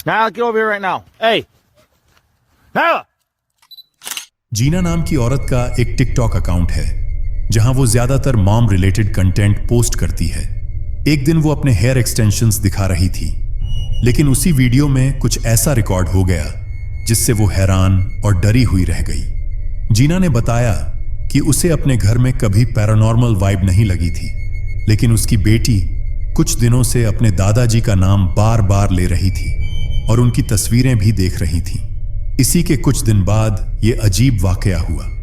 Nyla, get over here right now. Hey! Nyla! जीना नाम की औरत का एक टिकटॉक अकाउंट है जहां वो ज्यादातर मॉम रिलेटेड कंटेंट पोस्ट करती है। एक दिन वो अपने हेयर एक्सटेंशंस दिखा रही थी, लेकिन उसी वीडियो में कुछ ऐसा रिकॉर्ड हो गया जिससे वो हैरान और डरी हुई रह गई। जीना ने बताया कि उसे अपने घर में कभी पैरानॉर्मल वाइब नहीं लगी थी, लेकिन उसकी बेटी कुछ दिनों से अपने दादाजी का नाम बार बार ले रही थी और उनकी तस्वीरें भी देख रही थी। इसी के कुछ दिन बाद ये अजीब वाकया हुआ।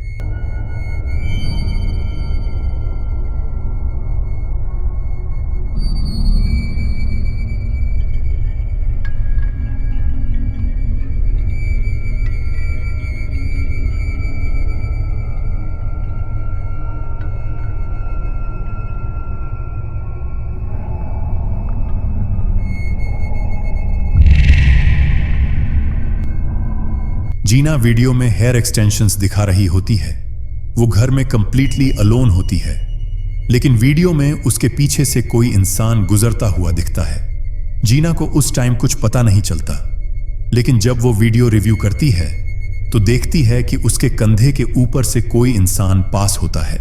जीना वीडियो में हेयर एक्सटेंशंस दिखा रही होती है। वो घर में कंप्लीटली अलोन होती है, लेकिन वीडियो में उसके पीछे से कोई इंसान गुजरता हुआ दिखता है। जीना को उस टाइम कुछ पता नहीं चलता, लेकिन जब वो वीडियो रिव्यू करती है तो देखती है कि उसके कंधे के ऊपर से कोई इंसान पास होता है।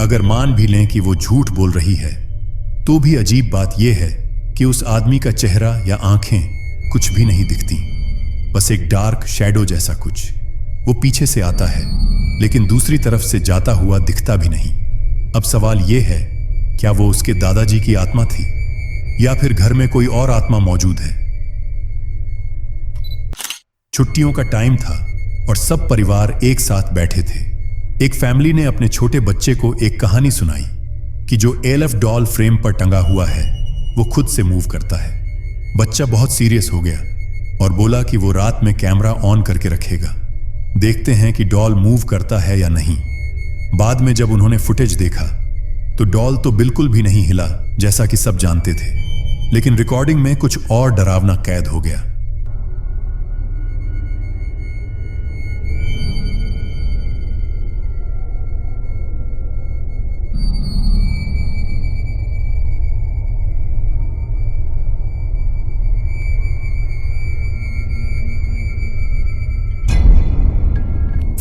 अगर मान भी लें कि वो झूठ बोल रही है, तो भी अजीब बात यह है कि उस आदमी का चेहरा या आंखें कुछ भी नहीं दिखती, बस एक डार्क शैडो जैसा कुछ। वो पीछे से आता है, लेकिन दूसरी तरफ से जाता हुआ दिखता भी नहीं। अब सवाल यह है, क्या वो उसके दादाजी की आत्मा थी या फिर घर में कोई और आत्मा मौजूद है? छुट्टियों का टाइम था और सब परिवार एक साथ बैठे थे। एक फैमिली ने अपने छोटे बच्चे को एक कहानी सुनाई कि जो एलएफ डॉल फ्रेम पर टंगा हुआ है वो खुद से मूव करता है। बच्चा बहुत सीरियस हो गया और बोला कि वो रात में कैमरा ऑन करके रखेगा, देखते हैं कि डॉल मूव करता है या नहीं। बाद में जब उन्होंने फुटेज देखा तो डॉल तो बिल्कुल भी नहीं हिला, जैसा कि सब जानते थे, लेकिन रिकॉर्डिंग में कुछ और डरावना कैद हो गया।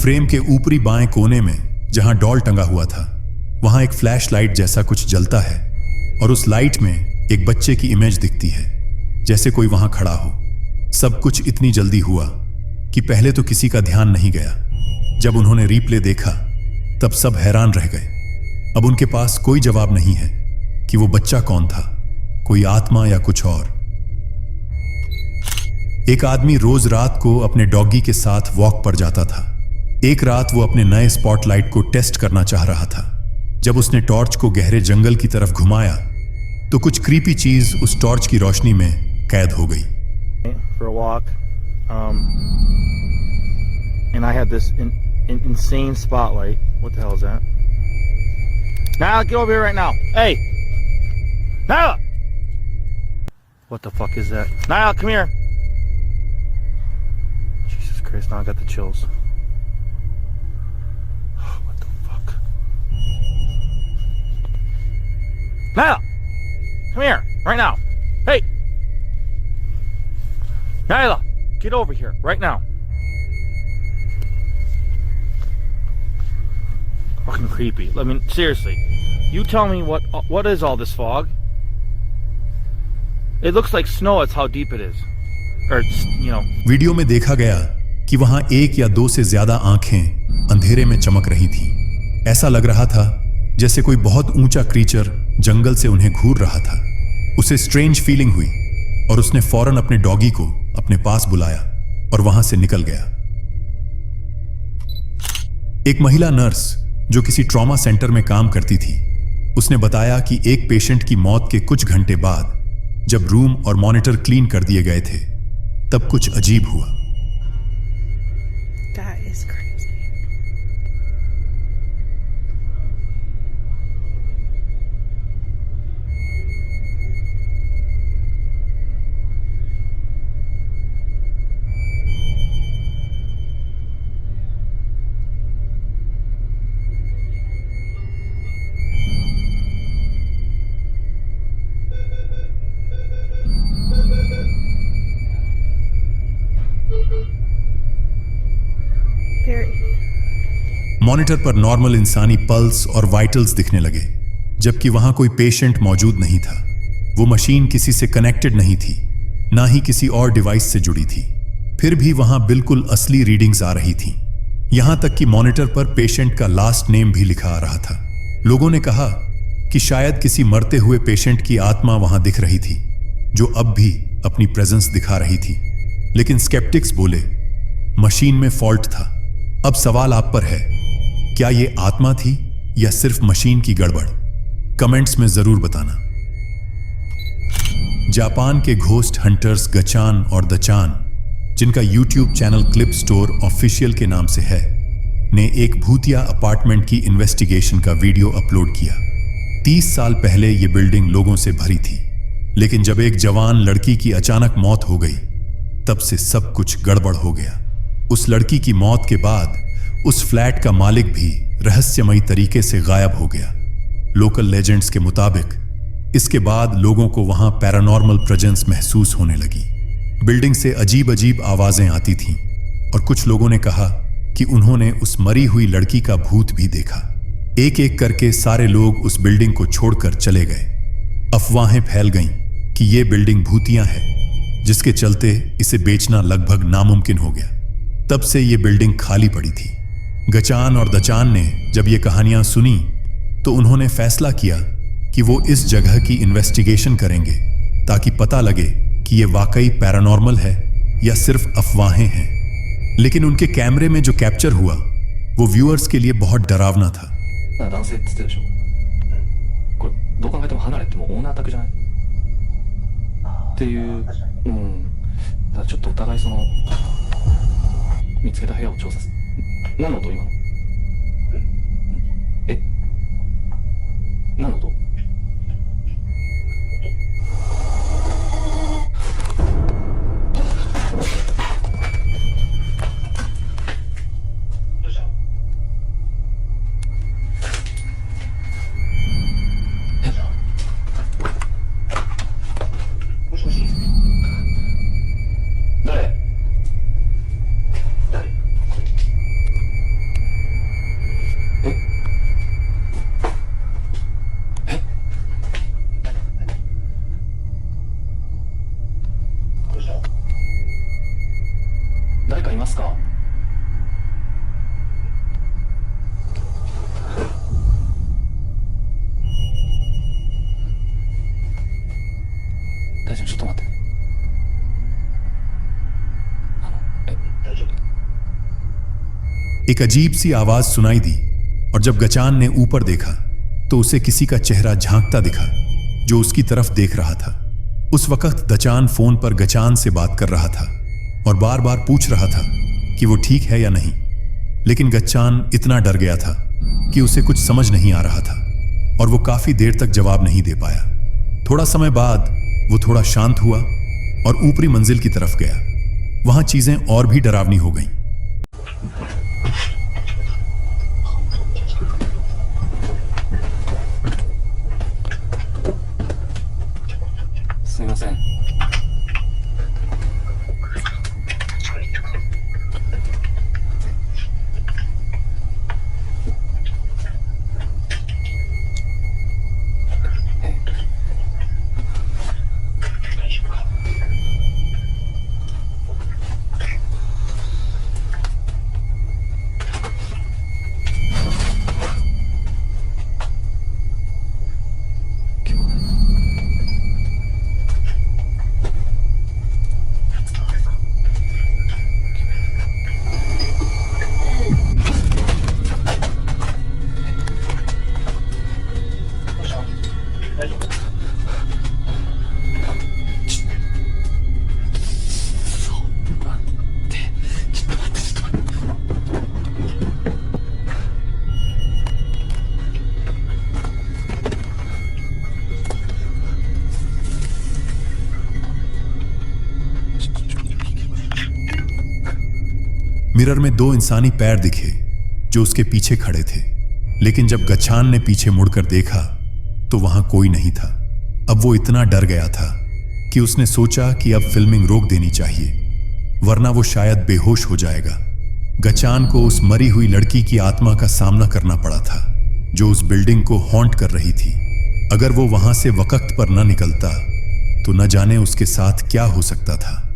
फ्रेम के ऊपरी बाएं कोने में जहां डॉल टंगा हुआ था, वहां एक फ्लैश लाइट जैसा कुछ जलता है और उस लाइट में एक बच्चे की इमेज दिखती है, जैसे कोई वहां खड़ा हो। सब कुछ इतनी जल्दी हुआ कि पहले तो किसी का ध्यान नहीं गया। जब उन्होंने रिप्ले देखा तब सब हैरान रह गए। अब उनके पास कोई जवाब नहीं है कि वो बच्चा कौन था, कोई आत्मा या कुछ और। एक आदमी रोज रात को अपने डॉगी के साथ वॉक पर जाता था। एक रात वो अपने नए स्पॉटलाइट को टेस्ट करना चाह रहा था। जब उसने टॉर्च को गहरे जंगल की तरफ घुमाया तो कुछ क्रीपी चीज उस टॉर्च की रोशनी में कैद हो गई। For a walk, and I had this insane spotlight. What the hell is that? Nyla, get over here right now. Hey! Nyla! What the fuck is that? Nyla, come here. Jesus Christ, now I got the chills. Nyla! Come here, right now. Hey! Nyla! Get over here, right now. Fucking creepy. I mean, seriously. You tell me what is all this fog? It looks like snow, it's how deep it is. Or, you know. Video में देखा गया कि वहां एक या दो से ज्यादा आंखें अंधेरे में चमक रही थी। ऐसा लग रहा था जैसे कोई बहुत ऊंचा क्रीचर जंगल से उन्हें घूर रहा था। उसे स्ट्रेंज फीलिंग हुई और उसने फौरन अपने डॉगी को अपने पास बुलाया और वहां से निकल गया। एक महिला नर्स जो किसी ट्रॉमा सेंटर में काम करती थी, उसने बताया कि एक पेशेंट की मौत के कुछ घंटे बाद जब रूम और मॉनिटर क्लीन कर दिए गए थे, तब कुछ अजीब हुआ। मॉनिटर पर नॉर्मल इंसानी पल्स और वाइटल्स दिखने लगे, जबकि वहां कोई पेशेंट मौजूद नहीं था। वो मशीन किसी से कनेक्टेड नहीं थी, ना ही किसी और डिवाइस से जुड़ी थी। फिर भी वहां बिल्कुल असली रीडिंग्स आ रही थीं। यहां तक कि मॉनिटर पर पेशेंट का लास्ट नेम भी लिखा आ रहा था। लोगों ने कहा कि शायद किसी मरते हुए पेशेंट की आत्मा वहां दिख रही थी, जो अब भी अपनी प्रेजेंस दिखा रही थी। लेकिन स्केप्टिक्स बोले, मशीन में फॉल्ट था। अब सवाल आप पर है, क्या ये आत्मा थी या सिर्फ मशीन की गड़बड़? कमेंट्स में जरूर बताना। जापान के घोस्ट हंटर्स गचान और दचान, जिनका YouTube channel clip store official के नाम से है, ने एक भूतिया अपार्टमेंट की इन्वेस्टिगेशन का वीडियो अपलोड किया। 30 साल पहले यह बिल्डिंग लोगों से भरी थी, लेकिन जब एक जवान लड़की की अचानक मौत हो गई, तब से सब कुछ गड़बड़ हो गया। उस लड़की की मौत के बाद उस फ्लैट का मालिक भी रहस्यमयी तरीके से गायब हो गया। लोकल लेजेंड्स के मुताबिक इसके बाद लोगों को वहां पैरानॉर्मल प्रेजेंस महसूस होने लगी। बिल्डिंग से अजीब अजीब आवाजें आती थीं और कुछ लोगों ने कहा कि उन्होंने उस मरी हुई लड़की का भूत भी देखा। एक एक करके सारे लोग उस बिल्डिंग को छोड़कर चले गए। अफवाहें फैल गईं कि यह बिल्डिंग भूतिया है, जिसके चलते इसे बेचना लगभग नामुमकिन हो गया। तब से यह बिल्डिंग खाली पड़ी थी। गचान और दचान ने जब ये कहानियां सुनी तो उन्होंने फैसला किया कि वो इस जगह की इन्वेस्टिगेशन करेंगे, ताकि पता लगे कि ये वाकई पैरानॉर्मल है या सिर्फ अफवाहें हैं। लेकिन उनके कैमरे में जो कैप्चर हुआ वो व्यूअर्स के लिए बहुत डरावना था। 男性って言ってたでしょ。これどう考えても離れってもうオーナー宅じゃないっていう、だからちょっとお互いその見つけた部屋を調査する。何の音今の？え？何の音？誰かいますか？大丈夫、ちょっと待って。大丈夫。एक अजीब सी आवाज सुनाई दी और जब गचान ने ऊपर देखा तो उसे किसी का चेहरा झांकता दिखा, जो उसकी तरफ देख रहा था। उस वक्त दचान फोन पर गचान से बात कर रहा था और बार बार पूछ रहा था कि वो ठीक है या नहीं। लेकिन गचान इतना डर गया था कि उसे कुछ समझ नहीं आ रहा था और वो काफी देर तक जवाब नहीं दे पाया। थोड़ा समय बाद वो थोड़ा शांत हुआ और ऊपरी मंजिल की तरफ गया। वहां चीजें और भी डरावनी हो गईं। すみません。मिरर में दो इंसानी पैर दिखे जो उसके पीछे खड़े थे, लेकिन जब गचान ने पीछे मुड़कर देखा तो वहां कोई नहीं था। अब वो इतना डर गया था कि उसने सोचा कि अब फिल्मिंग रोक देनी चाहिए, वरना वो शायद बेहोश हो जाएगा। गचान को उस मरी हुई लड़की की आत्मा का सामना करना पड़ा था जो उस बिल्डिंग को हॉन्ट कर रही थी। अगर वो वहां से वक्त पर न निकलता तो न जाने उसके साथ क्या हो सकता था।